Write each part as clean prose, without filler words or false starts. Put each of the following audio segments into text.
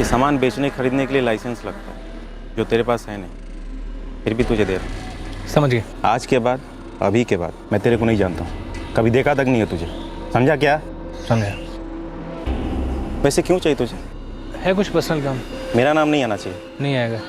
सामान बेचने खरीदने के लिए लाइसेंस लगता है, जो तेरे पास है नहीं, फिर भी तुझे दे रहा हूँ। समझिए। आज के बाद, अभी के बाद मैं तेरे को नहीं जानता हूँ, कभी देखा तक नहीं है तुझे, समझा क्या? समझा। वैसे क्यों चाहिए तुझे? है कुछ पर्सनल काम। मेरा नाम नहीं आना चाहिए। नहीं आएगा।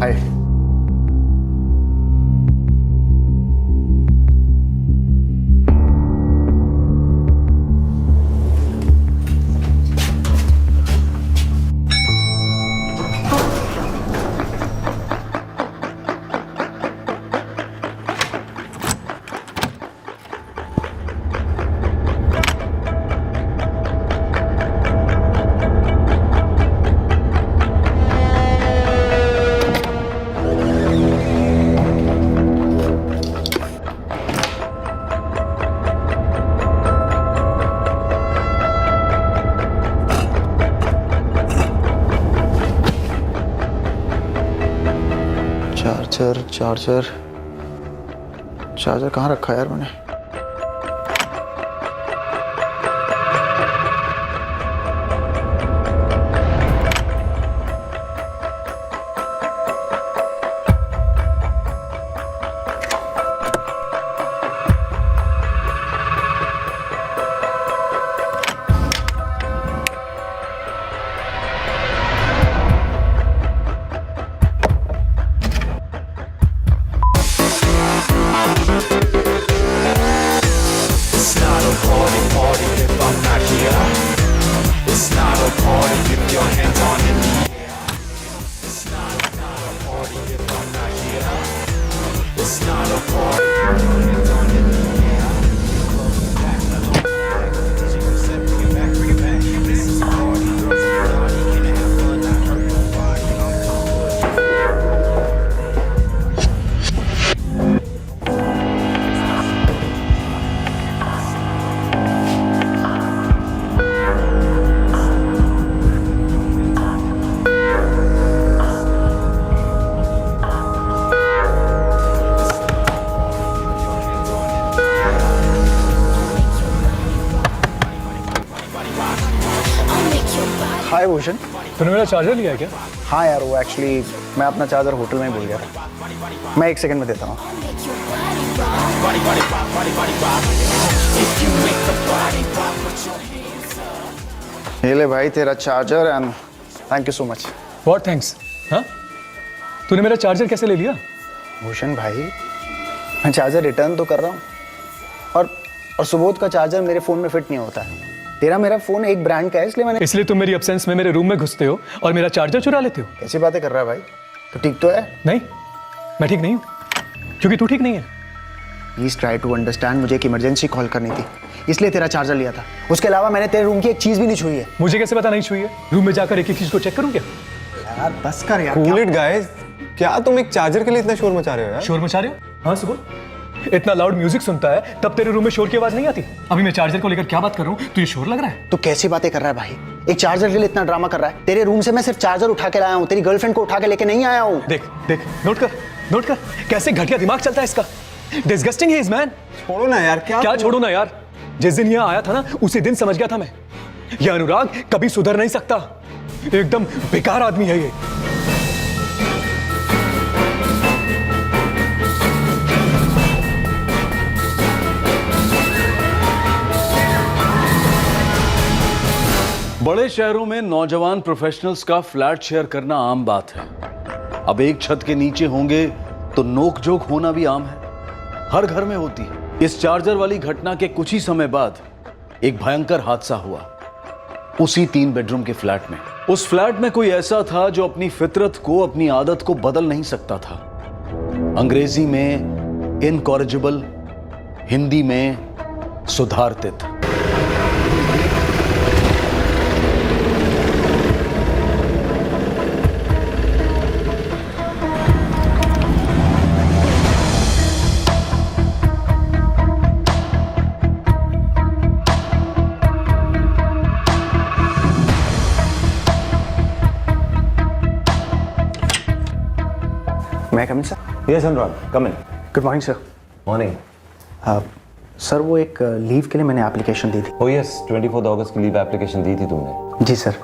हाय। चार्जर कहाँ रखा है यार मैंने? हाय भूषण, तूने मेरा चार्जर लिया है क्या? हाँ यार, वो एक्चुअली मैं अपना चार्जर होटल में ही भूल गया था। मैं 1 सेकंड में देता हूँ। ये ले भाई तेरा charger and thank you so much. What thanks? हाँ, तूने मेरा चार्जर कैसे ले लिया? भूषण भाई, मैं चार्जर रिटर्न तो कर रहा हूँ और सुबोध का चार्जर मेरे फ़ोन में फिट नहीं होता है। तेरा मेरा फ़ोन एक ब्रांड का है, इसलिए तुम मेरी एब्सेंस में मेरे रूम में घुसते हो और मेरा चार्जर चुरा लेते हो। कैसी बातें कर रहा है भाई? तो ठीक तो है? नहीं, मैं ठीक नहीं हूँ, क्योंकि तू ठीक नहीं है। प्लीज ट्राई टू अंडरस्टैंड, मुझे एक इमरजेंसी कॉल करनी थी, इसलिए तेरा चार्जर लिया था। उसके अलावा मैंने तेरे रूम की एक चीज़ भी नहीं छुई है। मुझे कैसे पता नहीं छुई है? रूम में जाकर एक एक चीज़ को चेक करूँ क्या? यार बस कर यार। कूल इट गाइस, क्या तुम एक चार्जर के लिए इतना शोर मचा रहे हो यार? शोर मचा रहे हो? हाँ सुबह, इतना लाउड म्यूजिक सुनता है तब तेरे रूम में शोर की आवाज नहीं आती? अभी मैं चार्जर को लेकर क्या बात कर रहा हूँ, तुझे शोर लग रहा है? तो कैसी बातें कर रहा है भाई? एक चार्जर के लिए इतना ड्रामा कर रहा है। तेरे रूम से मैं सिर्फ चार्जर उठा के लाया हूँ, तेरी गर्लफ्रेंड को उठा के लेके नहीं आया हूँ। देख देख, नोट कर कैसे घटिया दिमाग चलता है इसका। डिस्गस्टिंग है इस मैन। छोड़ो ना यार। क्या छोड़ो ना यार? जिस दिन यहाँ आया था ना, उसी दिन समझ गया था मैं, ये अनुराग कभी सुधर नहीं सकता। एकदम बेकार आदमी है ये। बड़े शहरों में नौजवान प्रोफेशनल्स का फ्लैट शेयर करना आम बात है। अब एक छत के नीचे होंगे तो नोकझोंक होना भी आम है, हर घर में होती है। इस चार्जर वाली घटना के कुछ ही समय बाद एक भयंकर हादसा हुआ उसी 3 बेडरूम के फ्लैट में। उस फ्लैट में कोई ऐसा था जो अपनी फितरत को, अपनी आदत को बदल नहीं सकता था। अंग्रेजी में इनकॉरिजिबल, हिंदी में सुधारतित। मैं come in sir? Yes Anurag, come in. Good morning sir. Morning. Sir वो एक लीव के लिए मैंने एप्लीकेशन दी थी। ओ यस, 24 अगस्त की लीव एप्लीकेशन दी थी तुमने। जी सर,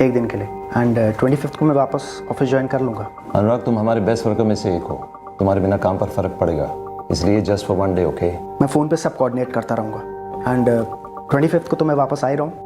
एक दिन के लिए। एंड 25 को मैं वापस ऑफिस ज्वाइन कर लूँगा। अनुराग, तुम हमारे बेस्ट वर्कर में से एक हो, तुम्हारे बिना काम पर फर्क पड़ेगा, इसलिए जस्ट फॉर 1 डे, ओके? मैं फ़ोन पे सब कोऑर्डिनेट करता रहूँगा। एंड 25 को तो मैं वापस आ ही रहा हूँ।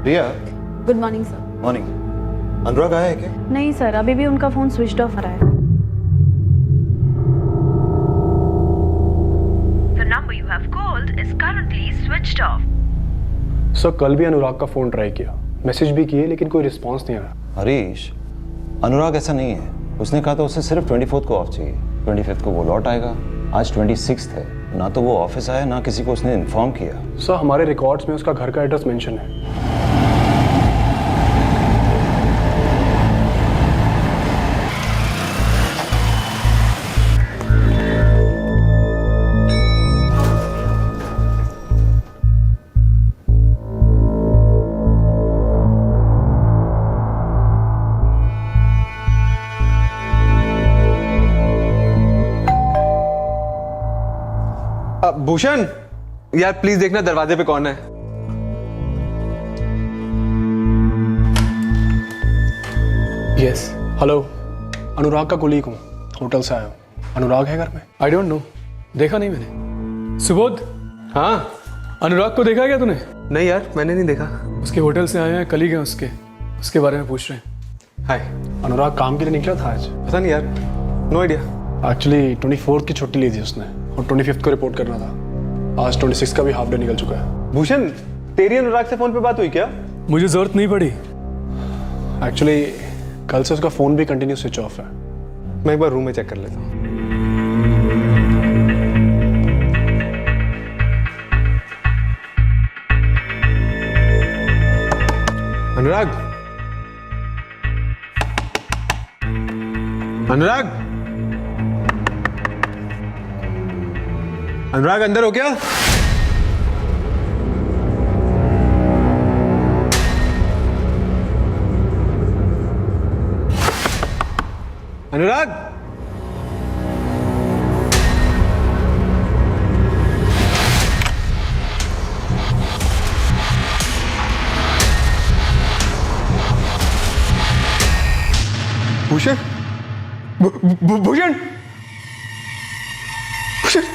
रिया, गुड मॉर्निंग सर। मॉर्निंग। अनुराग आया है क्या? नहीं सर, अभी भी उनका फोन स्विच ऑफ आ रहा है। The number you have called is currently switched off. Sir कल भी अनुराग का फोन ट्राई किया, मैसेज भी किए, लेकिन कोई रिस्पॉन्स नहीं आया। हरीश, अनुराग ऐसा नहीं है। उसने कहा था उसे सिर्फ 24 को ऑफ चाहिए। 25 को वो लौट आएगा। आज 26 है, ना तो वो ऑफिस आया, ना किसी को उसने इन्फॉर्म किया। सर हमारे रिकॉर्ड्स में उसका घर का एड्रेस मेंशन है। भूषण, यार प्लीज देखना दरवाजे पे कौन है। यस, हेलो, अनुराग का कोलीग हूँ, होटल से आया हूँ। अनुराग है घर में? आई डोंट नो, देखा नहीं मैंने। सुबोध, हाँ अनुराग को देखा क्या तूने? नहीं यार, मैंने नहीं देखा। उसके होटल से आए हैं, कलीग हैं उसके बारे में पूछ रहे हैं। हाय। अनुराग काम के लिए निकला था आज। पता नहीं यार, नो आइडिया। एक्चुअली 24 की छुट्टी ली थी उसने और 25 को रिपोर्ट करना था। आज 26 का भी हाफ डे निकल चुका है। भूषण, तेरी अनुराग से फोन पे बात हुई क्या? मुझे जरूरत नहीं पड़ी। एक्चुअली कल से उसका फोन भी कंटिन्यू स्विच ऑफ है। मैं एक बार रूम में चेक कर लेता हूँ। अनुराग, अनुराग, अनुराग अंदर हो क्या? अनुराग, भूषण, भूषण, भूषण।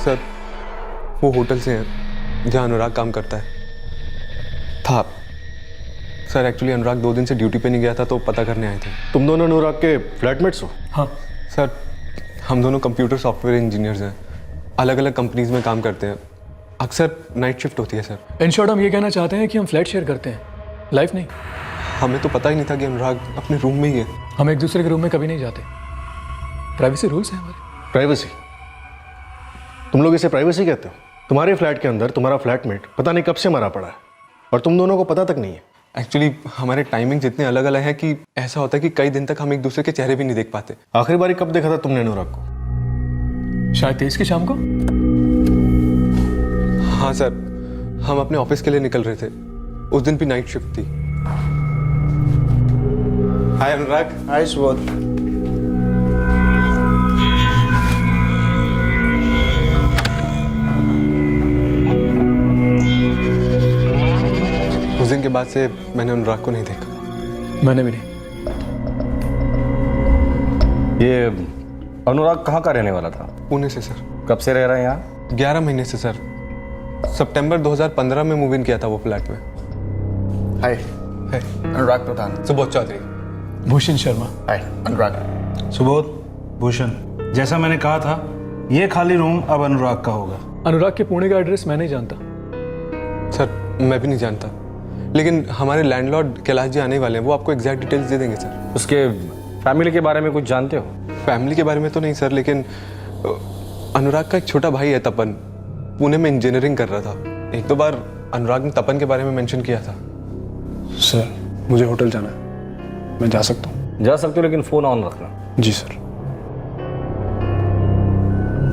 सर वो होटल से हैं जहाँ अनुराग काम करता है था। सर एक्चुअली अनुराग 2 दिन से ड्यूटी पे नहीं गया था तो पता करने आए थे। तुम दोनों अनुराग के फ्लैटमेट्स हो? हाँ सर हम दोनों कंप्यूटर सॉफ्टवेयर इंजीनियर्स हैं, अलग अलग कंपनीज में काम करते हैं, अक्सर नाइट शिफ्ट होती है सर। इन शॉर्ट हम ये कहना चाहते हैं कि हम फ्लैट शेयर करते हैं, लाइफ नहीं। हमें तो पता ही नहीं था कि अनुराग अपने रूम में ही है। हम एक दूसरे के रूम में कभी नहीं जाते, प्राइवेसी रूल्स हैं हमारे। प्राइवेसी? तुम लोग इसे प्राइवेसी कहते हो? तुम्हारे फ्लैट के अंदर तुम्हारा फ्लैटमेट पता नहीं कब से मरा पड़ा है और तुम दोनों को पता तक नहीं है। एक्चुअली हमारे टाइमिंग्स इतने अलग अलग हैं कि ऐसा होता है कि कई दिन तक हम एक दूसरे के चेहरे भी नहीं देख पाते। आखिरी बारी कब देखा था तुमने अनुराग को? शायद 23 की शाम को। हाँ सर, हम अपने ऑफिस के लिए निकल रहे थे, उस दिन भी नाइट शिफ्ट थी। हाय अनुराग। हाय सुबोध। उस दिन के बाद से मैंने अनुराग को नहीं देखा। मैंने भी नहीं। ये अनुराग कहाँ का रहने वाला था? पुणे से सर। कब से रह रहा है यहाँ? 11 महीने से सर। सितंबर 2015 में मूव इन किया था वो फ्लैट में। हाय, है अनुराग प्रधान। सुबोध चौधरी। भूषण शर्मा। हाय अनुराग। सुबोध, भूषण, जैसा मैंने कहा था ये खाली रूम अब अनुराग का होगा। अनुराग के पुणे का एड्रेस मैं नहीं जानता। सर मैं भी नहीं जानता, लेकिन हमारे लैंडलॉर्ड कैलाश जी आने वाले हैं, वो आपको एग्जैक्ट डिटेल्स दे देंगे सर। उसके फैमिली के बारे में कुछ जानते हो? फैमिली के बारे में तो नहीं सर, लेकिन अनुराग का एक छोटा भाई है तपन, पुणे में इंजीनियरिंग कर रहा था। 1-2 बार अनुराग ने तपन के बारे में मेंशन किया था। सर मुझे होटल जाना है, मैं जा सकता हूँ? जा सकते हो, लेकिन फोन ऑन रखना। जी सर।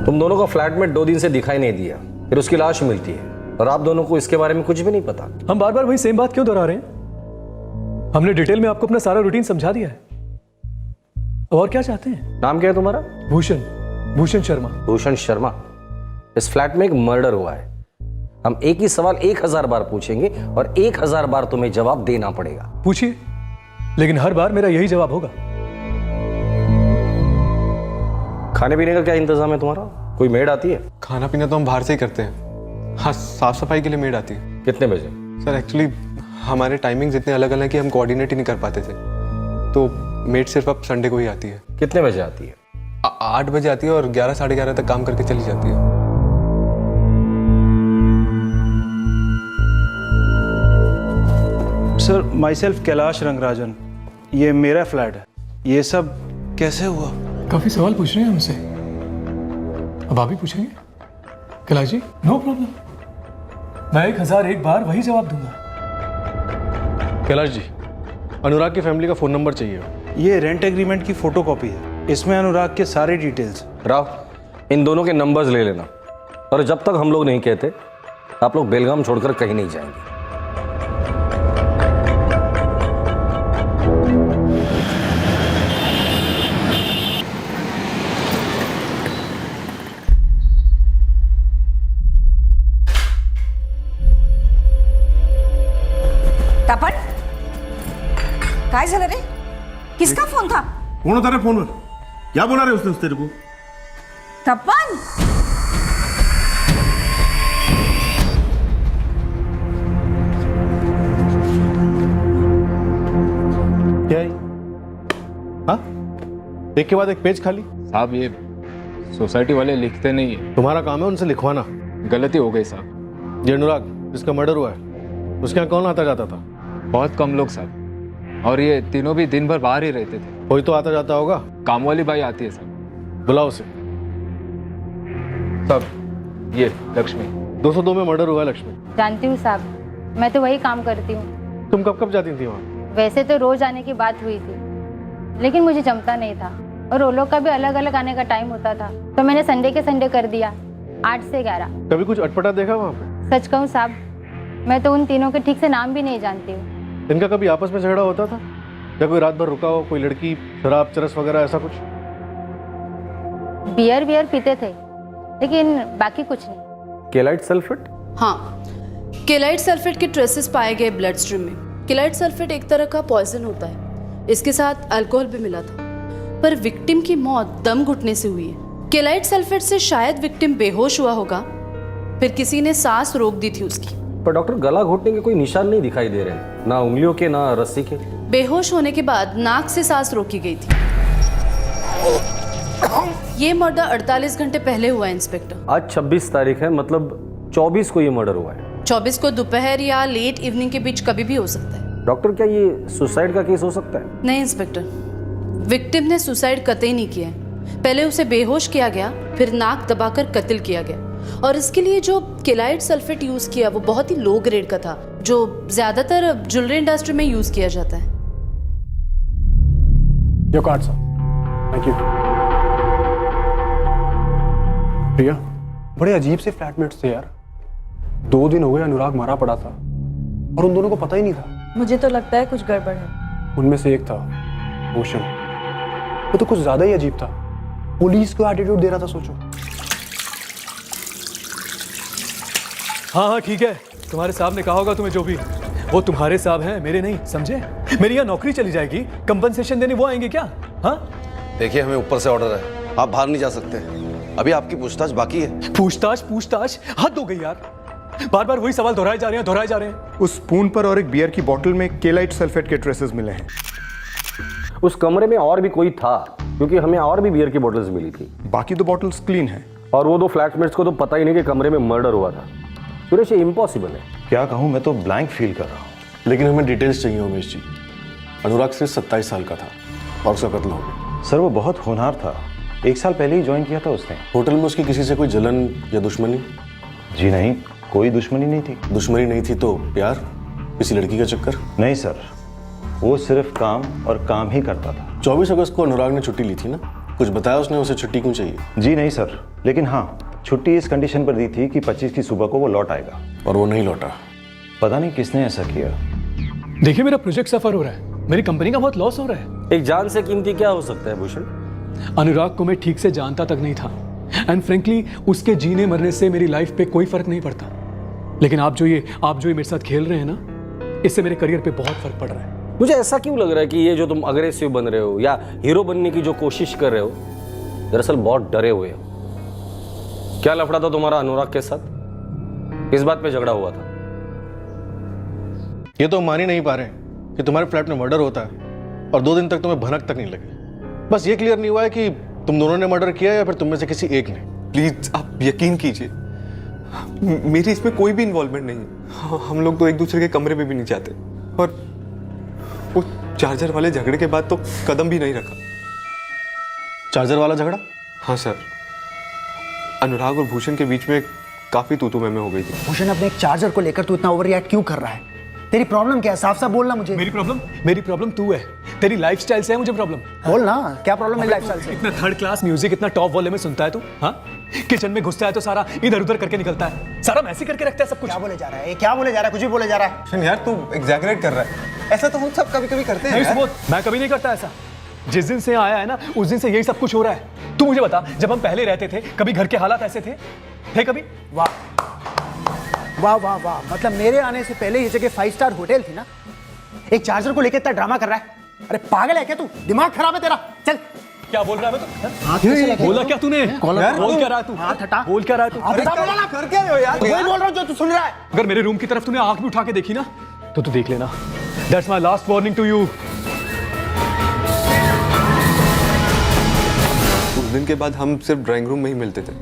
तुम दोनों का फ्लैटमेट 2 दिन से दिखाई नहीं दिया, फिर उसकी लाश मिलती है और आप दोनों को इसके बारे में कुछ भी नहीं पता। हम बार बार वही सेम बात क्यों दोहरा रहे हैं? हमने डिटेल में आपको अपना सारा रूटीन समझा दिया है। और क्या चाहते हैं? नाम क्या है तुम्हारा? भूषण, भूषण शर्मा। भूषण शर्मा। इस फ्लैट में एक मर्डर हुआ है। हम एक ही सवाल 1000 बार पूछेंगे और 1000 बार तुम्हें जवाब देना पड़ेगा। पूछिए, लेकिन हर बार मेरा यही जवाब होगा। खाने पीने का क्या इंतजाम है तुम्हारा? कोई मेड आती है? खाना पीना तो हम बाहर से ही करते हैं। हाँ, साफ सफाई के लिए मेड आती है। कितने बजे? सर एक्चुअली हमारे टाइमिंग्स इतने अलग अलग हैं कि हम कोऑर्डिनेट ही नहीं कर पाते थे, तो मेड सिर्फ अब संडे को ही आती है। कितने बजे आती है? 8 बजे आती है और 11 साढ़े 11 तक काम करके चली जाती है। Sir, my self Kailash Rangarajan, ये मेरा फ्लैट है। ये सब कैसे हुआ? काफी सवाल पूछ रहे हैं हमसे, अब आप ही पूछेंगे? कैलाश जी, नो प्रॉब्लम, मैं 1001 बार वही जवाब दूंगा। कैलाश जी, अनुराग की फैमिली का फ़ोन नंबर चाहिए। ये रेंट एग्रीमेंट की फोटोकॉपी है, इसमें अनुराग के सारे डिटेल्स। राव, इन दोनों के नंबर्स ले लेना, और जब तक हम लोग नहीं कहते आप लोग बेलगाम छोड़कर कहीं नहीं जाएंगे। तपन, काय झालं रे? किसका फोन था? कौन होता रे फोन पर? क्या बोला रे उसने तेरे को? तपन, क्या है? हाँ, एक के बाद एक पेज खाली। साहब ये सोसाइटी वाले लिखते नहीं है। तुम्हारा काम है उनसे लिखवाना। गलती हो गई साहब। ये अनुराग जिसका मर्डर हुआ है, उसके यहाँ कौन आता जाता था? बहुत कम लोग साहब, और ये तीनों भी दिन भर बाहर ही रहते थे। कोई तो आता जाता होगा। काम वाली बाई आती है साहब। बुलाओ उसे। साहब ये लक्ष्मी। 202 में मर्डर हुआ है लक्ष्मी। जानती हूँ साहब, मैं तो वही काम करती हूँ। तुम कब कब जाती थी वहाँ? वैसे तो रोज आने की बात हुई थी, लेकिन मुझे जमता नहीं था और वो लोग का भी अलग अलग आने का टाइम होता था, तो मैंने संडे के संडे कर दिया, 8 से 11। कभी कुछ अटपटा देखा वहाँ पे? सच कहूँ साहब, मैं तो उन तीनों के ठीक से नाम भी नहीं जानती हूँ। इनका कभी आपस में झगड़ा होता था? या कोई रात भर रुका हो, कोई लड़की शराब चरस वगैरह ऐसा कुछ? बियर पीते थे, लेकिन बाकी कुछ नहीं। केलाइट सल्फेट? हाँ, केलाइट सल्फेट के ट्रेसेस पाए गए ब्लड स्ट्रीम में। केलाइट सल्फेट एक तरह का पॉइजन होता है, इसके साथ अल्कोहल भी मिला था, पर विक्टिम की मौत दम घुटने से हुई है। केलाइट सल्फेट से शायद विक्टिम बेहोश हुआ होगा, फिर किसी ने सांस रोक दी थी उसकी। पर डॉक्टर, गला घोटने के कोई निशान नहीं दिखाई दे रहे, ना उंगलियों के ना रस्सी के। बेहोश होने के बाद नाक से सांस रोकी गई थी। ये मर्डर 48 घंटे पहले हुआ है इंस्पेक्टर। आज 26 तारीख है, मतलब 24 को ये मर्डर हुआ है। 24 को दोपहर या लेट इवनिंग के बीच कभी भी हो सकता है। डॉक्टर, क्या ये सुसाइड का केस हो सकता है? नहीं इंस्पेक्टर, विक्टिम ने सुसाइड कतई नहीं किया है। पहले उसे बेहोश किया गया, फिर नाक दबाकर कत्ल किया गया, और इसके लिए जो केलाइट सल्फेट यूज किया वो बहुत ही लो ग्रेड का था, जो ज्यादातर ज्वेलरी इंडस्ट्री में यूज किया जाता है। Your card sir. Thank you. Priya, बड़े अजीब से फ्लैटमेट्स थे यार। 2 दिन हो गए अनुराग मारा पड़ा था और उन दोनों को पता ही नहीं था। मुझे तो लगता है कुछ गड़बड़ है। उनमें से एक था भूषण, वो तो कुछ ज्यादा ही अजीब था। पुलिस को एटीट्यूड दे रहा था, सोचो। हाँ हाँ ठीक है, तुम्हारे साहब ने कहा होगा तुम्हें जो भी, वो तुम्हारे साहब हैं, मेरे नहीं, समझे? मेरी यहाँ नौकरी चली जाएगी, कंपनसेशन देने वो आएंगे क्या? हाँ देखिए, हमें ऊपर से ऑर्डर है, आप बाहर नहीं जा सकते। अभी आपकी पूछताछ बाकी है। पूछताछ हद हो गई यार, बार बार वही सवाल दोहराए जा रहे हैं। उस स्पून पर और एक बियर की बोतल में केलाइट सल्फेट के ट्रेसेस मिले हैं। उस कमरे में और भी कोई था, क्योंकि हमें और भी बियर की बोतल्स मिली थी। बाकी 2 बॉटल्स क्लीन हैं। और वो 2 फ्लैटमेट्स को तो पता ही नहीं कि कमरे में मर्डर हुआ था। सुरेश, ये इम्पॉसिबल है। क्या कहूँ, मैं तो ब्लैंक फील कर रहा हूँ। लेकिन हमें डिटेल्स चाहिए उमेश जी। अनुराग सिर्फ 27 साल का था और उसका कत्ल हो गया। सर, वो बहुत होनहार था, 1 साल पहले ही ज्वाइन किया था उसने। होटल में उसकी किसी से कोई जलन या दुश्मनी? जी नहीं, कोई दुश्मनी नहीं थी। दुश्मनी नहीं थी तो प्यार, किसी लड़की का चक्कर? नहीं सर, वो सिर्फ काम और काम ही करता था। 24 अगस्त को अनुराग ने छुट्टी ली थी ना, कुछ बताया उसने उसे छुट्टी क्यों चाहिए? जी नहीं सर, लेकिन हाँ, छुट्टी इस कंडीशन पर दी थी कि 25 की सुबह को वो लौट आएगा। और वो नहीं लौटा। पता नहीं किसने ऐसा किया। देखिए, मेरा प्रोजेक्ट सफर हो रहा है, मेरी कंपनी का बहुत लॉस हो रहा है। एक जान से कीमती क्या हो सकता है भूषण? अनुराग को मैं ठीक से जानता तक नहीं था, एंड फ्रेंकली उसके जीने मरने से मेरी लाइफ पे कोई फर्क नहीं पड़ता। लेकिन आप जो ये मेरे साथ खेल रहे हैं ना, इससे मेरे करियर पे बहुत फर्क पड़ रहा है। मुझे ऐसा क्यों लग रहा है कि ये जो तुम अग्रेसिव बन रहे हो या हीरो बनने की जो कोशिश कर रहे हो, दरअसल बहुत डरे हुए हो। क्या लफड़ा था तुम्हारा अनुराग के साथ? किस बात पे झगड़ा हुआ था? ये तो मान ही नहीं पा रहे कि तुम्हारे फ्लैट में मर्डर होता है और 2 दिन तक तुम्हें भनक तक नहीं लगे। बस ये क्लियर नहीं हुआ है कि तुम दोनों ने मर्डर किया या फिर तुम में से किसी एक ने। प्लीज आप यकीन कीजिए, मेरी इसमें कोई भी इन्वॉल्वमेंट नहीं है। हम लोग तो एक दूसरे के कमरे में भी नहीं जाते, और वो चार्जर वाले झगड़े के बाद तो कदम भी नहीं रखा। चार्जर वाला झगड़ा? हाँ सर, अनुराग और भूषण के बीच में काफी तू-तू मैं हो गई थी। भूषण, अपने एक चार्जर को लेकर तू इतना ओवर रिएक्ट क्यों कर रहा है? तेरी प्रॉब्लम क्या है? साफ साफ बोलना मुझे। मेरी प्रॉब्लम तू है, तेरी लाइफस्टाइल से है मुझे प्रॉब्लम। बोल ना, क्या प्रॉब्लम है लाइफस्टाइल से? इतना थर्ड क्लास म्यूजिक इतना टॉप वॉल्यूम में सुनता है तू? हाँ, किचन में घुसता है तो सारा इधर उधर करके निकलता है, सारा मैसी करके रखता है सब कुछ। क्या बोले जा रहा है? क्या बोले जा रहा है? कुछ भी बोले जा रहा है। यार तू एग्जैगरेट कर रहा है, ऐसा तो हम सब कभी कभी करते हैं। मैं कभी नहीं करता ऐसा। जिस दिन से आया है ना, उस दिन से यही सब कुछ हो रहा है। तू मुझे बता, जब हम पहले रहते थे कभी घर के हालात ऐसे थे कभी? वाह वाह वाह वाह, मतलब मेरे आने से पहले ये जगह 5 स्टार होटल थी ना। एक चार्जर को लेकर इतना ड्रामा कर रहा है? अरे पागल है क्या तू? दिमाग खराब है तेरा? चल। क्या बोल रहा है तू? बोला क्या तूने? बोल क्या रहा है तू? हाथ हटा। बोल क्या रहा है तू? कर क्या रहे हो यार? वही बोल रहा हूँ जो तू सुन रहा है। अगर मेरे रूम की तरफ तूने आंख भी उठा के देखी ना, तो तू देख लेना। That's my last warning to you. उस दिन के बाद हम सिर्फ ड्राइंग रूम में ही मिलते थे,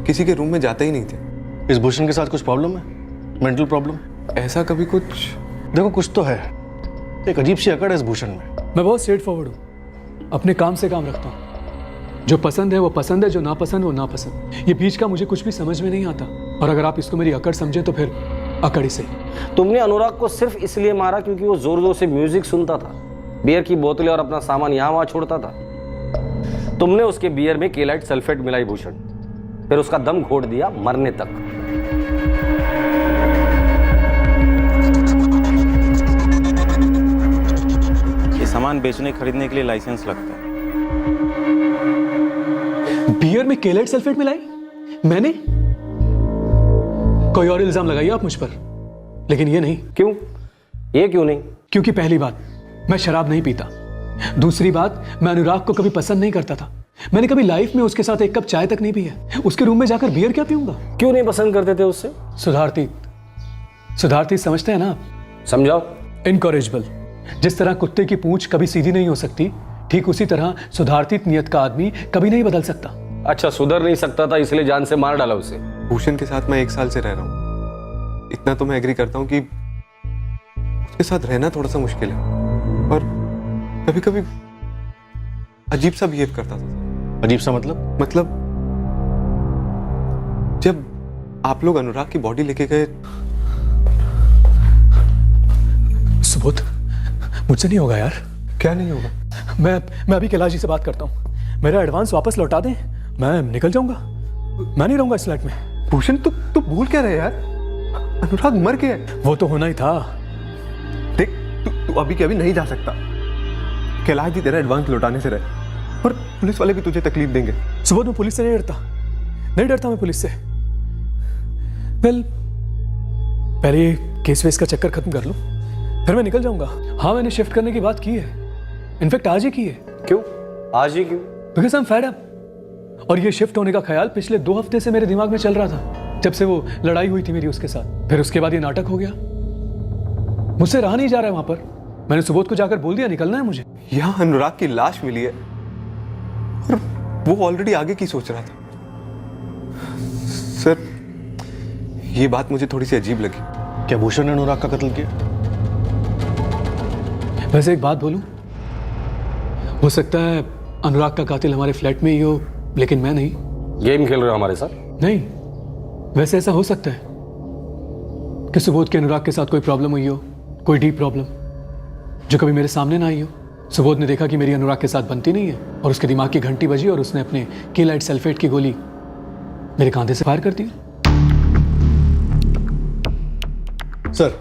किसी के रूम में जाते ही नहीं थे। इस भूषण के साथ कुछ प्रॉब्लम है? Mental problem? ऐसा कभी कुछ? देखो, कुछ तो है। एक अजीब सी अकड़ है इस भूषण में। मैं बहुत स्ट्रेट फॉरवर्ड हूँ, अपने काम से काम रखता हूँ। जो पसंद है वो पसंद है, जो नापसंद वो नापसंद। ये बीच का मुझे कुछ भी समझ में नहीं आता, और अगर आप इसको मेरी अकड़ समझे तो फिर अकड़ ही सही। तुमने अनुराग को सिर्फ इसलिए मारा क्योंकि वो जोर जोर से म्यूजिक सुनता था, बियर की बोतलें और अपना सामान यहाँ वहाँ छोड़ता था। तुमने उसके बियर में केलाइट सल्फेट मिलाई भूषण, फिर उसका दम घोट दिया मरने तक। ये सामान बेचने खरीदने के लिए लाइसेंस लगता है। बियर में केलाइट सल्फेट मिलाई? मैंने? कोई और इल्जाम लगाइए आप मुझ पर, लेकिन ये नहीं। क्यों? ये क्यों नहीं? क्योंकि पहली बात, मैं शराब नहीं पीता। दूसरी बात, मैं अनुराग को कभी पसंद नहीं करता था। मैंने कभी लाइफ में उसके साथ एक कप चाय तक नहीं पी है। उसके रूम में जाकर बियर क्या पीऊंगा? क्यों नहीं पसंद करते थे उससे? सुधारतीत समझते हैं ना? समझाओ। इनकॉरेजेबल। जिस तरह कुत्ते की पूंछ कभी सीधी नहीं हो सकती, ठीक उसी तरह सुधारतीत नियत का आदमी कभी नहीं बदल सकता। अच्छा, सुधर नहीं सकता था इसलिए जान से मार डाला उसे। भूषण के साथ मैं 1 साल से रह रहा हूँ, इतना तो मैं एग्री करता हूँ कि उसके साथ रहना थोड़ा सा मुश्किल है और कभी कभी अजीब सा बिहेव करता था। अजीब सा मतलब जब आप लोग अनुराग की बॉडी लेके गए। सुबोध, मुझसे नहीं होगा यार। क्या नहीं होगा? मैं अभी कैलाश जी से बात करता हूँ, मेरा एडवांस वापस लौटा दें, मैं निकल जाऊंगा। मैं नहीं रहूंगा इस फ्लैट में। भूषण तू भूल क्या रहे यार, अनुराग मर गया है। वो तो होना ही था। देख तू अभी के अभी नहीं जा सकता। कैलाश जी तेरा एडवांस लौटाने से रहे और पुलिस वाले भी तुझे तकलीफ देंगे। सुबोध, मैं पुलिस से नहीं डरता मैं पुलिस से। वेल, पहले ये केस वेस का चक्कर खत्म कर लूं, फिर मैं निकल जाऊंगा। हाँ, मैंने शिफ्ट करने की बात की है, इनफैक्ट आज ही की है। क्यों आज ही क्यों? Because I am fed up. और ये शिफ्ट होने का ख्याल पिछले 2 हफ्ते से मेरे दिमाग में चल रहा था, जब से वो लड़ाई हुई थी मेरी उसके साथ। फिर उसके बाद ये नाटक हो गया, मुझसे रहा नहीं जा रहा है वहां पर। मैंने सुबोध को जाकर बोल दिया निकलना है मुझे। यहाँ अनुराग की लाश मिली है और वो ऑलरेडी आगे की सोच रहा था। सर, ये बात मुझे थोड़ी सी अजीब लगी। क्या भूषण ने अनुराग का कत्ल किया? वैसे एक बात बोलूं, हो सकता है अनुराग का कातिल हमारे फ्लैट में ही हो, लेकिन मैं नहीं। गेम खेल रहे हो हमारे साथ? नहीं, वैसे ऐसा हो सकता है कि सुबोध के अनुराग के साथ कोई प्रॉब्लम हुई हो, कोई डीप प्रॉब्लम जो कभी मेरे सामने ना आई हो। सुबोध ने देखा कि मेरी अनुराग के साथ बनती नहीं है और उसके दिमाग की घंटी बजी और उसने अपने केलाइट सल्फेट की गोली मेरे कांधे से फायर कर दी। सर,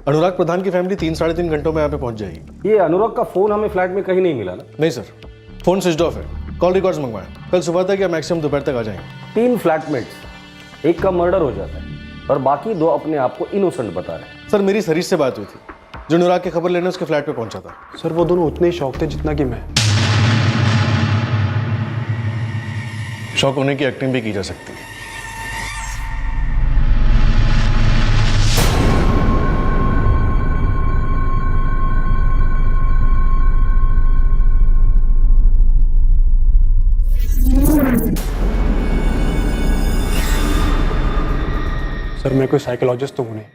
अनुराग प्रधान की फैमिली 3-3.5 घंटों में यहाँ पे पहुंच जाएगी। ये अनुराग का फोन हमें फ्लैट में कहीं नहीं मिला ना? नहीं सर, फोन स्विच ऑफ है। कॉल रिकॉर्ड्स मंगवाएं, कल सुबह तक या मैक्सिमम दोपहर तक आ जाएंगे। 3 फ्लैटमेट्स, एक का मर्डर हो जाता है और बाकी 2 अपने आप को इनोसेंट बता रहे हैं। सर, मेरी सरीश से बात हुई थी, जो अनुराग की खबर लेने उसके फ्लैट पे पहुंचा था। सर, वो दोनों उतने ही शौक थे जितना कि मैं। शौक होने की एक्टिंग भी की जा सकती है। सर, मैं कोई साइकोलॉजिस्ट तो हूँ नहीं,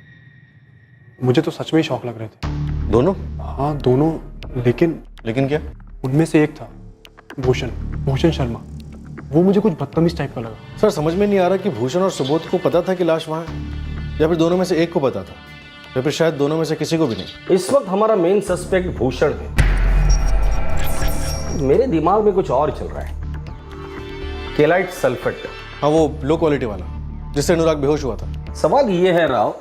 मुझे तो सच में ही शौक लग रहे थे। दोनों? हाँ दोनों, लेकिन क्या? उनमें से एक था भूषण शर्मा, वो मुझे कुछ बदतमीज टाइप का लगा। सर, समझ में नहीं आ रहा कि भूषण और सुबोध को पता था कि लाश वहां है, या फिर दोनों में से एक को पता था, या फिर शायद दोनों में से किसी को भी नहीं। इस वक्त हमारा मेन सस्पेक्ट भूषण है। मेरे दिमाग में कुछ और चल रहा है। केलाइट सल्फेट। हाँ, वो लो क्वालिटी वाला जिससे अनुराग बेहोश हुआ था। सवाल ये है राव,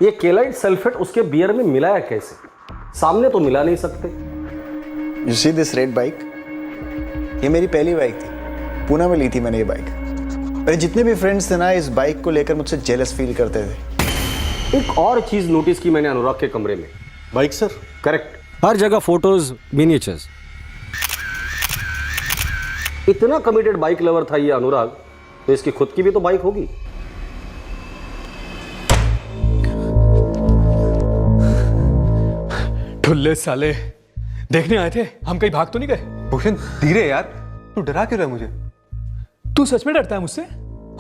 ये केलाइट सल्फेट उसके बियर में मिलाया कैसे? सामने तो मिला नहीं सकते। You see this red bike? ये मेरी पहली बाइक थी, पूना में ली थी मैंने ये बाइक। मेरे जितने भी फ्रेंड्स थे ना, इस बाइक को लेकर मुझसे जेलस फील करते थे। एक और चीज नोटिस की मैंने अनुराग के कमरे में। Bike sir? करेक्ट, हर जगह फोटोज, मिनिएचर्स। इतना कमिटेड बाइक लवर था ये अनुराग, तो इसकी खुद की भी तो बाइक होगी। ठुल्ले साले, देखने आए थे, हम कहीं भाग तो नहीं गए? भूषण धीरे यार, तू डरा क्यों रहा है मुझे? तू सच में डरता है मुझसे?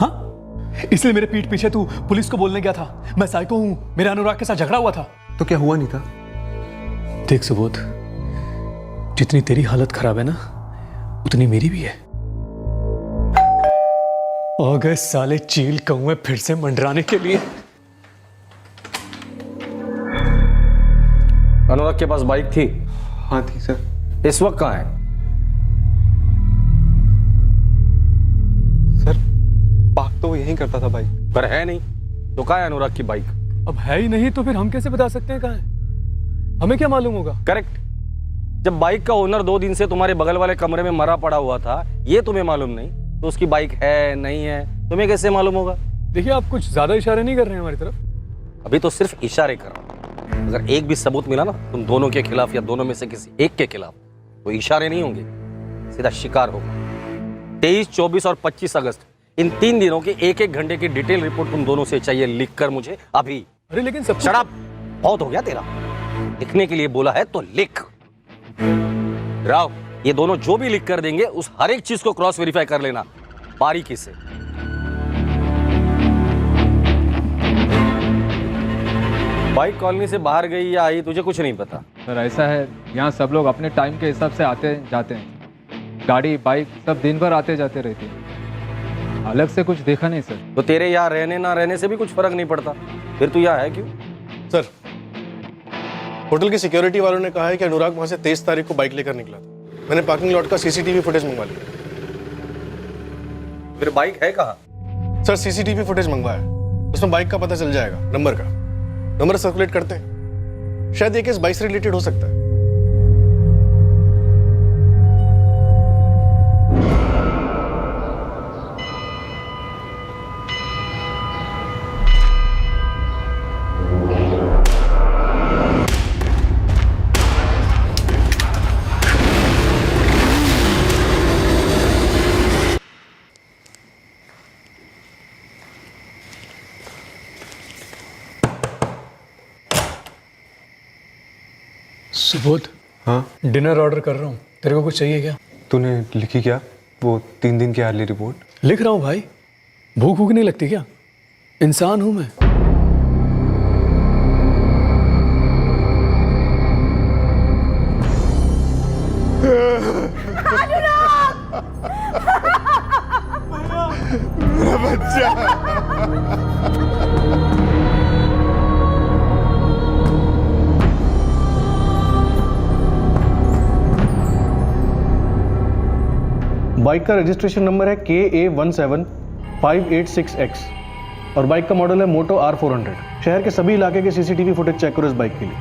हाँ, इसलिए मेरे पीठ पीछे तू पुलिस को बोलने गया था मैं साइको हूं, मेरा अनुराग के साथ झगड़ा हुआ था। तो क्या हुआ नहीं था? देख सुबोध, जितनी तेरी हालत खराब है ना, उतनी मेरी भी है। आ गए साले चील कौवे फिर से मंडराने के लिए। अनुराग के पास बाइक थी? हाँ थी सर। इस वक्त कहाँ है? सर, पार्क तो वो यहीं करता था बाइक। पर है नहीं, तो कहाँ है अनुराग की बाइक? अब है ही नहीं तो फिर हम कैसे बता सकते हैं कहाँ है? हमें क्या मालूम होगा? करेक्ट, जब बाइक का ओनर 2 दिन से तुम्हारे बगल वाले कमरे में मरा पड़ा हुआ था, ये तुम्हें मालूम नहीं, तो उसकी बाइक है नहीं है तुम्हें कैसे मालूम होगा? देखिए, आप कुछ ज्यादा इशारे नहीं कर रहे हैं हमारी तरफ। अभी तो सिर्फ इशारे कर रहा हूं। अगर एक भी सबूत मिला ना तुम दोनों के खिलाफ या दोनों में से किसी एक के खिलाफ, तो इशारे नहीं होंगे, सीधा शिकार होगा। 23, 24 और 25 अगस्त इन 3 दिनों के 1-1 घंटे की डिटेल रिपोर्ट तुम दोनों से चाहिए, लिख कर मुझे अभी। अरे लेकिन सब शराब बहुत हो गया तेरा, लिखने के लिए बोला है तो लिख। राव, ये दोनों जो भी लिख कर देंगे उस हर एक चीज को क्रॉस वेरीफाई कर लेना बारीकी से। बाइक कॉलोनी से बाहर गई या आई तुझे कुछ नहीं पता? सर ऐसा है, यहाँ सब लोग अपने टाइम के हिसाब से आते जाते हैं, गाड़ी बाइक सब दिन भर आते जाते रहते हैं, अलग से कुछ देखा नहीं सर। तो तेरे यहाँ रहने ना रहने से भी कुछ फर्क नहीं पड़ता, फिर तू यहाँ है क्यों? सर, होटल की सिक्योरिटी वालों ने कहा है कि अनुराग वहां से 23 तारीख को बाइक लेकर निकला था। मैंने पार्किंग लॉट का सीसीटीवी फुटेज मंगवा लिया। फिर बाइक है कहाँ? सर सीसीटीवी फुटेज मंगवाया, उसमें बाइक का पता चल जाएगा, नंबर सर्कुलेट करते हैं, शायद ये केस बाइक से रिलेटेड हो सकता है। सुबोध, हाँ डिनर ऑर्डर कर रहा हूँ, तेरे को कुछ चाहिए क्या? तूने लिखी क्या वो 3 दिन की हार्डली रिपोर्ट? लिख रहा हूँ भाई, भूख भूख नहीं लगती क्या? इंसान हूँ मैं। मेरा बच्चा। बाइक का रजिस्ट्रेशन नंबर है KA17586X और बाइक का मॉडल है मोटो R400। शहर के सभी इलाके के सीसीटीवी फुटेज चेक करो इस बाइक के लिए।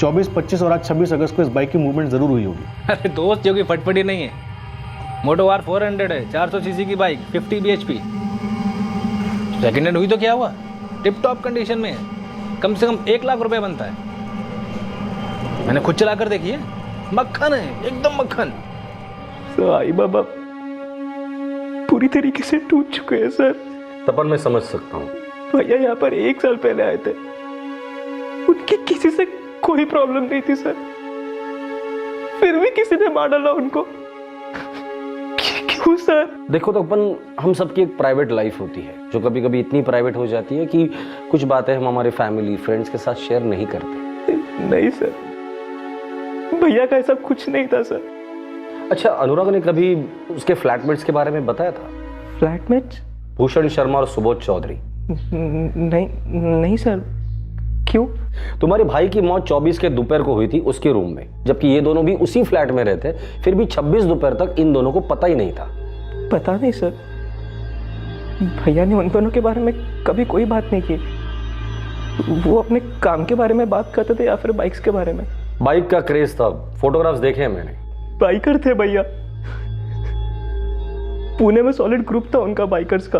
24, 25 और आज 26 अगस्त को इस बाइक की मूवमेंट जरूर हुई होगी। अरे दोस्त, जो कि फटफटी नहीं है, मोटो R400 है, 400 सीसी की बाइक, 50 bhp। सेकेंड हैंड हुई तो क्या हुआ, टिप टॉप कंडीशन में है, कम से कम 1 लाख रुपए बनता है। मैंने खुद चला कर देखी है, मक्खन है, एकदम मक्खन। आई बाबा पूरी तरीके से टूट चुके हैं सर। तपन मैं समझ सकता हूँ। भैया यहाँ पर 1 साल पहले आए थे, उनकी किसी से कोई प्रॉब्लम नहीं थी सर, फिर भी किसी ने मार डाला उनको। क्यों सर? देखो तपन, हम सबकी एक प्राइवेट लाइफ होती है जो कभी कभी इतनी प्राइवेट हो जाती है कि कुछ बातें हम हमारे फैमिली फ्रेंड्स के साथ शेयर नहीं करते। नहीं सर, भैया का ऐसा कुछ नहीं था सर। अच्छा, अनुराग ने कभी उसके फ्लैटमेट्स के बारे में बताया था? फ्लैटमेट्स? भूषण शर्मा और सुबोध चौधरी। नहीं सर। क्यों? तुम्हारे भाई की मौत 24 के दोपहर को हुई थी उसके रूम में, जबकि ये दोनों भी उसी फ्लैट में रहते, फिर भी 26 दोपहर तक इन दोनों को पता ही नहीं था। पता नहीं सर, भैया ने उन दोनों के बारे में कभी कोई बात नहीं की। वो अपने काम के बारे में बात करते थे या फिर बाइक्स के बारे में। बाइक का क्रेज था, फोटोग्राफ्स देखे हैं मैंने। बाइकर थे भैया, पुणे में सॉलिड ग्रुप था उनका बाइकर्स का।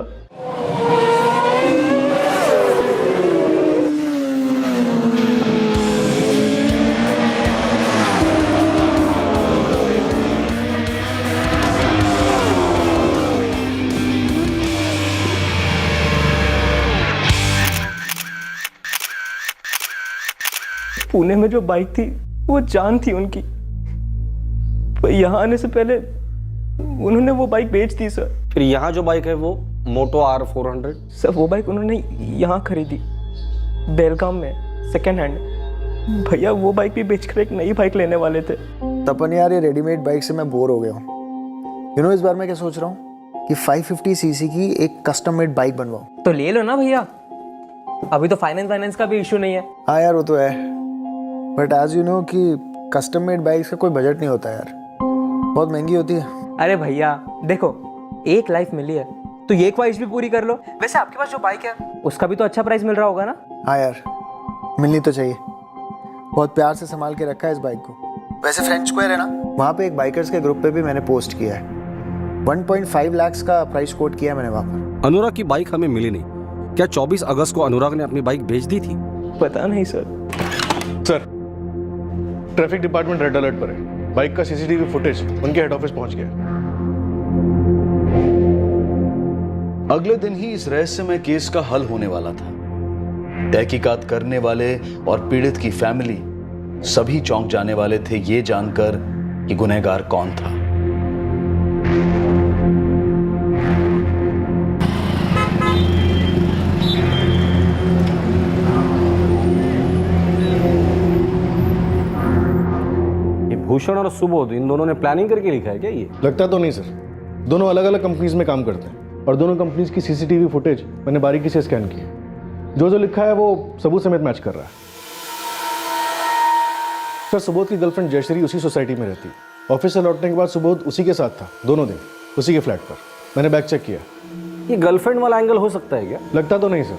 पुणे में जो बाइक थी वो जान थी उनकी, यहाँ आने से पहले उन्होंने वो बाइक बेच दी सर। फिर यहाँ जो बाइक है वो मोटो R400? सर वो बाइक उन्होंने यहाँ खरीदी, बेलगाम में, सेकेंड हैंड। भैया वो बाइक भी बेचकर एक नई बाइक लेने वाले थे। तपन यार, ये रेडीमेड बाइक से मैं बोर हो गया हूँ। इस बार मैं क्या सोच रहा हूँ कि 550 सीसी की एक कस्टम मेड बाइक बनवाऊँ। तो ले लो ना भैया, अभी तो फाइनेंस का भी इशू नहीं है। हाँ यार वो तो है, बट एज यू नो कि कस्टम मेड बाइक्स का कोई बजट नहीं होता यार, बहुत महंगी होती है। अरे भैया देखो, एक लाइफ मिली है तो ये ख्वाहिश भी पूरी कर लो। वैसे आपके पास जो बाइक है उसका भी तो अच्छा प्राइस मिल रहा होगा ना? हाँ यार, मिलनी तो चाहिए। बहुत प्यार से संभाल के रखा है इस बाइक को। वैसे फ्रेंच स्क्वायर है ना, वहाँ पे एक बाइकर्स के ग्रुप पे भी मैंने पोस्ट किया है। 1.5 लाख का प्राइस कोट किया मैंने वहाँ पर। अनुराग की बाइक हमें मिली नहीं, क्या 24 अगस्त को अनुराग ने अपनी बाइक बेच दी थी? पता नहीं sir. Sir, traffic department red alert पर है। बाइक का सीसीटीवी फुटेज उनके हेड ऑफिस पहुंच गया। अगले दिन ही इस रहस्यमय केस का हल होने वाला था। तहकीकात करने वाले और पीड़ित की फैमिली सभी चौंक जाने वाले थे ये जानकर कि गुनहगार कौन था। ये भूषण और सुबोध इन दोनों ने प्लानिंग करके लिखा है क्या ये? लगता तो नहीं सर। दोनों अलग अलग कंपनीज में काम करते हैं और दोनों कंपनीज की सीसीटीवी फुटेज मैंने बारीकी से स्कैन की है। जो लिखा है वो सबूत समेत मैच कर रहा है। सर सुबोध की गर्लफ्रेंड जयश्री उसी सोसाइटी में रहती है। ऑफिस से लौटने के बाद सुबोध उसी के साथ था दोनों दिन, उसी के फ्लैट पर। मैंने बैग चेक किया। ये गर्लफ्रेंड वाला एंगल हो सकता है क्या? लगता तो नहीं सर।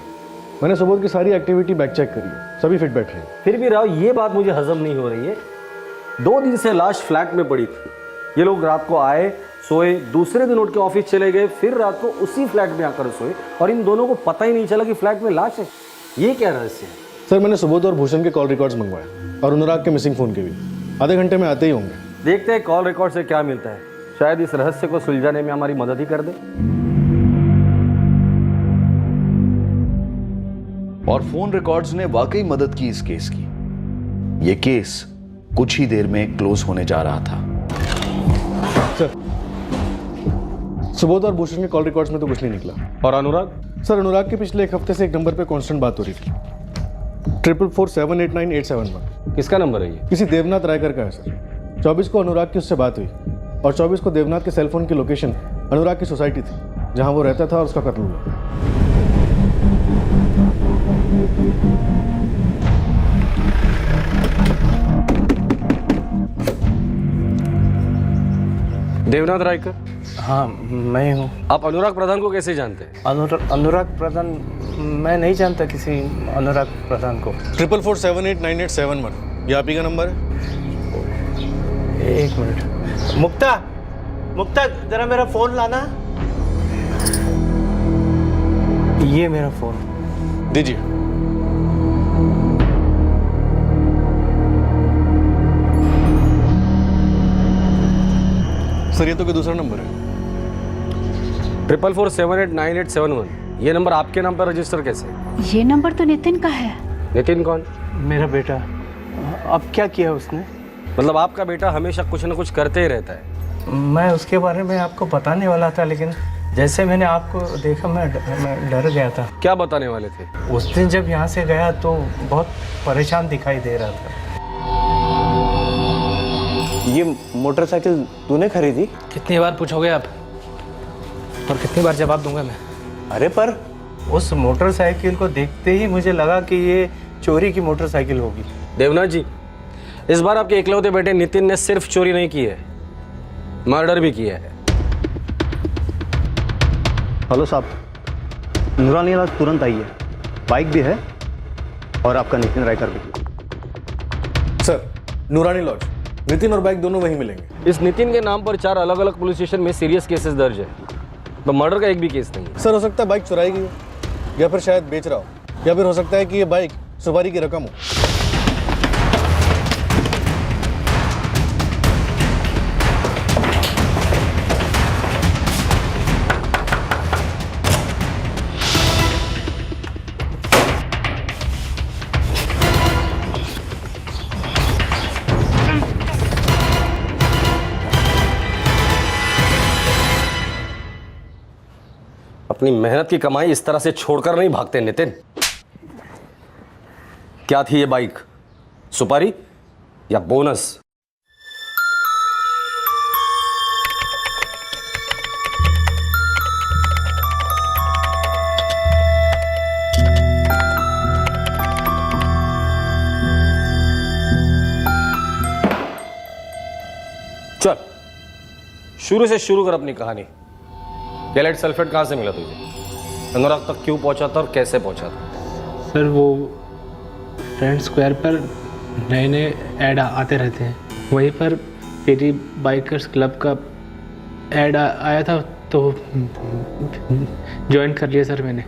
मैंने सुबोध की सारी एक्टिविटी बैग चेक करी है, सभी फिट बैठ रही है। फिर भी राव ये बात मुझे हजम नहीं हो रही है। 2 दिन से लाश फ्लैट में पड़ी थी। ये लोग रात को आए, सोए, दूसरे दिन उठ के ऑफिस चले गए, फिर रात को उसी फ्लैट में आकर सोए और इन दोनों को पता ही नहीं चला कि फ्लैट में लाश है। ये क्या रहस्य है? सर मैंने सुबोध और भूषण के कॉल रिकॉर्ड्स मंगवाए और अनुराग के मिसिंग फोन के भी। आधे घंटे में आते ही होंगे। देखते हैं कॉल रिकॉर्ड से क्या मिलता है। शायद इस रहस्य को सुलझाने में हमारी मदद ही कर दे। और फोन रिकॉर्ड्स ने वाकई मदद की इस केस की। यह केस कुछ ही देर में क्लोज होने जा रहा था। सर सुबोध और भूषण के कॉल रिकॉर्ड्स में तो कुछ नहीं निकला। और अनुराग? सर अनुराग के पिछले 1 हफ्ते से एक नंबर पे कांस्टेंट बात हो रही थी, 444789871। किसका नंबर है ये? किसी देवनाथ रायकर का है सर। 24 को अनुराग की उससे बात हुई और 24 को देवनाथ के सेलफोन की लोकेशन अनुराग की सोसाइटी थी जहां वो रहता था और उसका कत्ल हुआ। देवनाथ रायकर? हाँ मैं हूँ। आप अनुराग प्रधान को कैसे जानते हैं? अनुराग प्रधान? मैं नहीं जानता किसी अनुराग प्रधान को। 444789871 ये आप ही का नंबर है? 1 मिनट। मुक्ता जरा मेरा फोन लाना। ये मेरा फोन दीजिए। सर ये तो कोई दूसरा नंबर है। 444789871। ये नंबर आपके नाम पर रजिस्टर कैसे? ये नंबर तो नितिन का है। नितिन कौन? मेरा बेटा। अब क्या किया उसने? मतलब आपका बेटा हमेशा कुछ न कुछ करते ही रहता है। मैं उसके बारे में आपको बताने वाला था, लेकिन जैसे मैंने आपको देखा मैं डर गया था। क्या बताने वाले थे? उस दिन जब यहाँ से गया तो बहुत परेशान दिखाई दे रहा था। ये मोटरसाइकिल तूने खरीदी? कितनी बार पूछोगे आप और कितनी बार जवाब दूंगा मैं? अरे पर उस मोटरसाइकिल को देखते ही मुझे लगा कि ये चोरी की मोटरसाइकिल होगी। देवनाथ जी, इस बार आपके इकलौते बेटे नितिन ने सिर्फ चोरी नहीं की है, मर्डर भी किया है। हेलो साहब, नूरानी आज तुरंत आई है। बाइक भी है और आपका नितिन रायकर भी। सर नूरानी लॉज, नितिन और बाइक दोनों वहीं मिलेंगे। इस नितिन के नाम पर 4 अलग अलग पुलिस स्टेशन में सीरियस केसेस दर्ज है, तो मर्डर का एक भी केस नहीं है। सर हो सकता है बाइक चुराई गई हो या फिर शायद बेच रहा हो, या फिर हो सकता है कि ये बाइक सुपारी की रकम हो। अपनी मेहनत की कमाई इस तरह से छोड़कर नहीं भागते नितिन। क्या थी ये बाइक, सुपारी या बोनस? चल शुरू से शुरू कर अपनी कहानी। कैलेट सल्फेट कहाँ से मिला तुझे? अनुराग तक क्यों पहुंचा था और कैसे पहुंचा था? सर वो फ्रेंड स्क्वायर पर नए नए ऐड आते रहते हैं, वहीं पर पेरी बाइकर्स क्लब का ऐड आया था तो ज्वाइन कर लिया सर मैंने।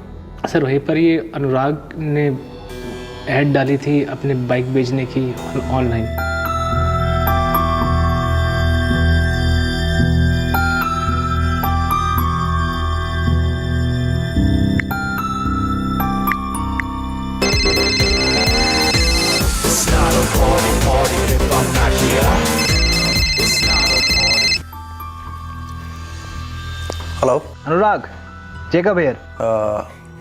सर वहीं पर ये अनुराग ने ऐड डाली थी अपने बाइक बेचने की online. Hello Anurag, checkup here.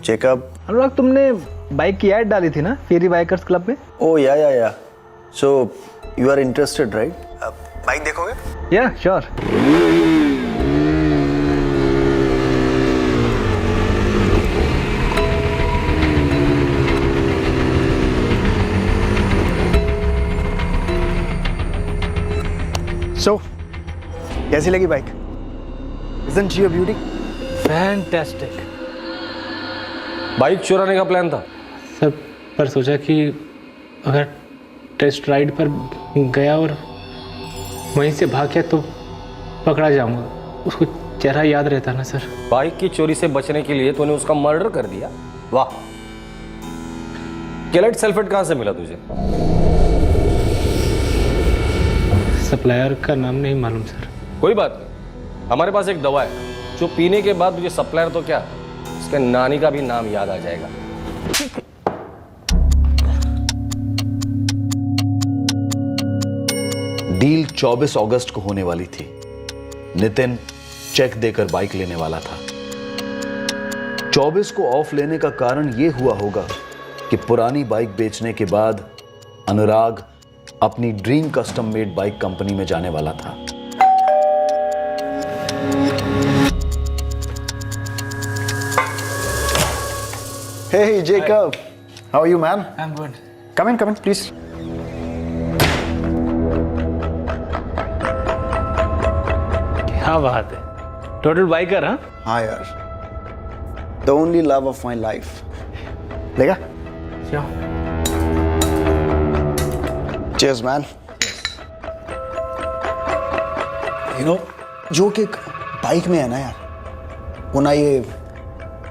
Checkup. Anurag, तुमने बाइक की ऐड डाली थी ना फेरी बाइकर्स क्लब में? Oh yeah so you are interested right? Bike देखोगे? Yeah sure. सो कैसी लगी bike? Isn't she a beauty? Fantastic. Bike चुराने का प्लान था सर, पर सोचा कि अगर टेस्ट राइड पर गया और वहीं से भाग गया तो पकड़ा जाऊंगा। उसको चेहरा याद रहता ना सर। बाइक की चोरी से बचने के लिए तूने उसका मर्डर कर दिया? वाह। केलाइट सल्फेट कहां से मिला तुझे? सप्लायर का नाम नहीं मालूम सर। कोई बात नहीं, हमारे पास एक दवा है जो पीने के बाद तुझे सप्लायर तो क्या, उसके नानी का भी नाम याद आ जाएगा। डील 24 अगस्त को होने वाली थी। नितिन चेक देकर बाइक लेने वाला था। 24 को ऑफ लेने का कारण यह हुआ होगा कि पुरानी बाइक बेचने के बाद अनुराग अपनी dream custom made bike company में जाने वाला था। Hey Jacob, how are you man? I'm good. Come in please. क्या बात है, टोटल बाइकर हाँ? हाँ यार, the only love of my life. लेगा? Cheers man. You know, जो कि बाइक में है ना यार, वो ना ये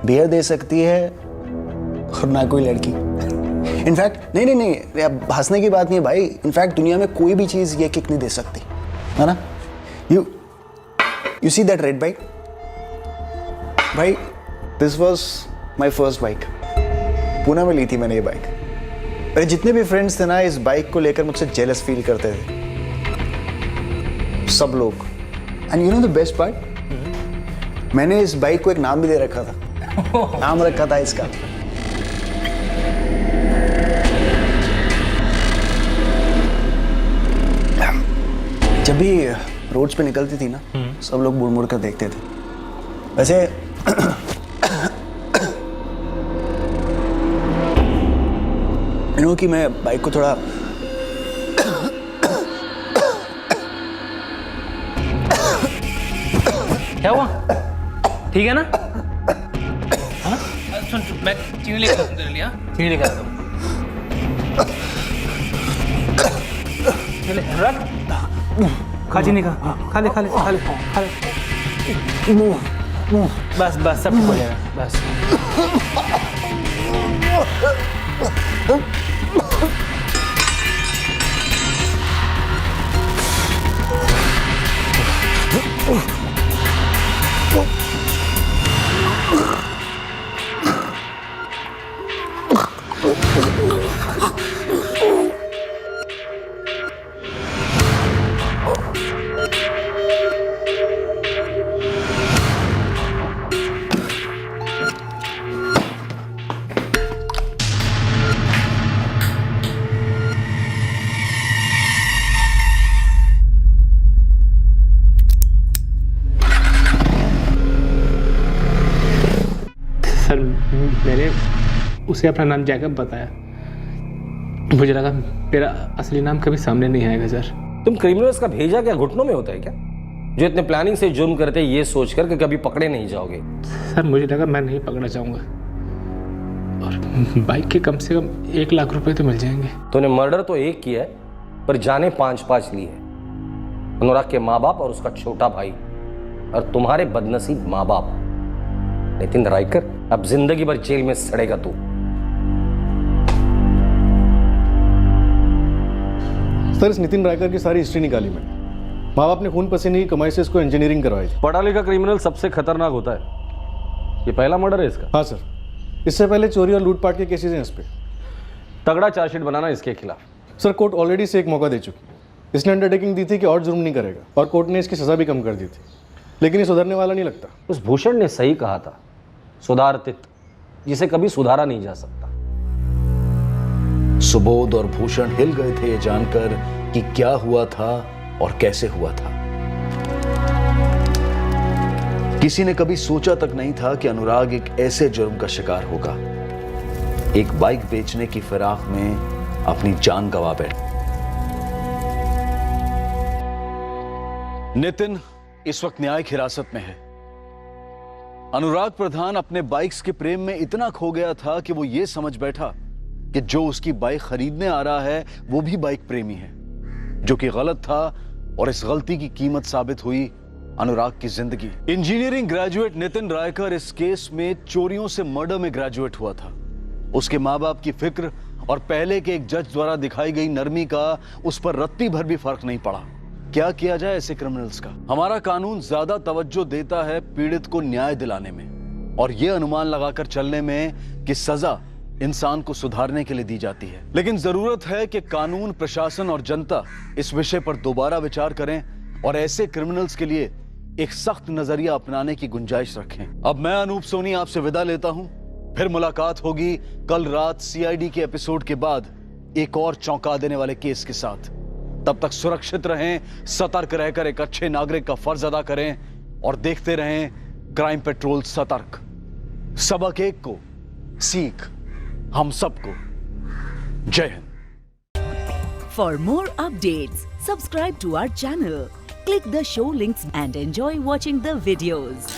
बियर दे सकती है और ना कोई लड़की। इनफैक्ट नहीं, हंसने की बात नहीं है भाई। इनफैक्ट दुनिया में कोई भी चीज़ ये किक नहीं दे सकती, है ना? You see that red bike भाई, this was my first bike. Pune में ली थी मैंने ये बाइक। मेरे जितने भी फ्रेंड्स थे ना, इस बाइक को लेकर मुझसे जेलस फील करते थे, सब लोग। And you know the best part, मैंने इस बाइक को एक नाम भी दे रखा था। नाम रखा था इसका जब भी रोड्स पे निकलती थी ना, सब लोग मुड़ मुड़ कर देखते थे। वैसे यू नो कि मैं बाइक को थोड़ा क्या हुआ? ठीक है ना? हाँ? सुन, मैं चीनी लेकर आता हूँ तेरे लिए। चीनी लेकर आता हूँ। रख। खा चीनी का। खा ले। बस सब ठीक हो जाएगा। बस। मैंने उसे अपना नाम जैकब बताया। मुझे लगा मेरा असली नाम कभी सामने नहीं आएगा सर। तुम क्रिमिनल्स का भेजा क्या घुटनों में होता है क्या, जो इतने प्लानिंग से जुर्म करते हैं ये सोचकर कि कभी पकड़े नहीं जाओगे? सर मुझे लगा मैं नहीं पकड़ना चाहूँगा, और बाइक के कम से कम 1 लाख रुपए तो मिल जाएंगे। तूने मर्डर तो एक किया है, पर जाने 5-5 लिए। अनुराग के माँ बाप और उसका छोटा भाई, और तुम्हारे बदनसीब माँ बाप। नितिन रायकर, अब जिंदगी भर जेल में सड़ेगा तू। सर, इस नितिन रायकर की सारी हिस्ट्री निकाली मैंने। माँ बाप ने खून पसीने की कमाई से इसको इंजीनियरिंग करवाई थी। पढ़ा लिखा क्रिमिनल सबसे खतरनाक होता है। ये पहला मर्डर है इसका? हाँ सर, इससे पहले चोरी और लूटपाट के केसेस हैं इस पे। तगड़ा चार्जशीट बनाना इसके खिलाफ। सर कोर्ट ऑलरेडी से एक मौका दे चुकी है। इसने अंडरटेकिंग दी थी कि और जुर्म नहीं करेगा और कोर्ट ने इसकी सज़ा भी कम कर दी थी, लेकिन ये सुधरने वाला नहीं लगता। उस भूषण ने सही कहा था, सुधारतित जिसे कभी सुधारा नहीं जा सकता। सुबोध और भूषण हिल गए थे ये जानकर कि क्या हुआ था और कैसे हुआ था। किसी ने कभी सोचा तक नहीं था कि अनुराग एक ऐसे जुर्म का शिकार होगा, एक बाइक बेचने की फिराक में अपनी जान गंवा बैठा। नितिन इस वक्त न्यायिक हिरासत में है। अनुराग प्रधान अपने बाइक्स के प्रेम में इतना खो गया था कि वो ये समझ बैठा कि जो उसकी बाइक खरीदने आ रहा है वो भी बाइक प्रेमी है, जो कि गलत था और इस गलती की कीमत साबित हुई अनुराग की जिंदगी। इंजीनियरिंग ग्रेजुएट नितिन रायकर इस केस में चोरियों से मर्डर में ग्रेजुएट हुआ था। उसके माँ बाप की फिक्र और पहले के एक जज द्वारा दिखाई गई नरमी का उस पर रत्ती भर भी फर्क नहीं पड़ा। क्या किया जाए ऐसे क्रिमिनल्स का? हमारा कानून ज्यादा तवज्जो देता है पीड़ित को न्याय दिलाने में और यह अनुमान लगाकर चलने में कि सजा इंसान को सुधारने के लिए दी जाती है। लेकिन जरूरत है कि कानून, प्रशासन और जनता इस विषय पर दोबारा विचार करें और ऐसे क्रिमिनल्स के लिए एक सख्त नजरिया अपनाने की गुंजाइश रखें। अब मैं अनूप सोनी आपसे विदा लेता हूं। फिर मुलाकात होगी कल रात सीआईडी के एपिसोड के बाद एक और चौंका देने वाले केस के साथ। तब तक सुरक्षित रहें, सतर्क रहकर एक अच्छे नागरिक का फर्ज अदा करें और देखते रहें क्राइम पेट्रोल सतर्क। सबक एक को सीख हम सबको। जय हिंद। For more updates subscribe to our channel, click the show links and enjoy watching the videos.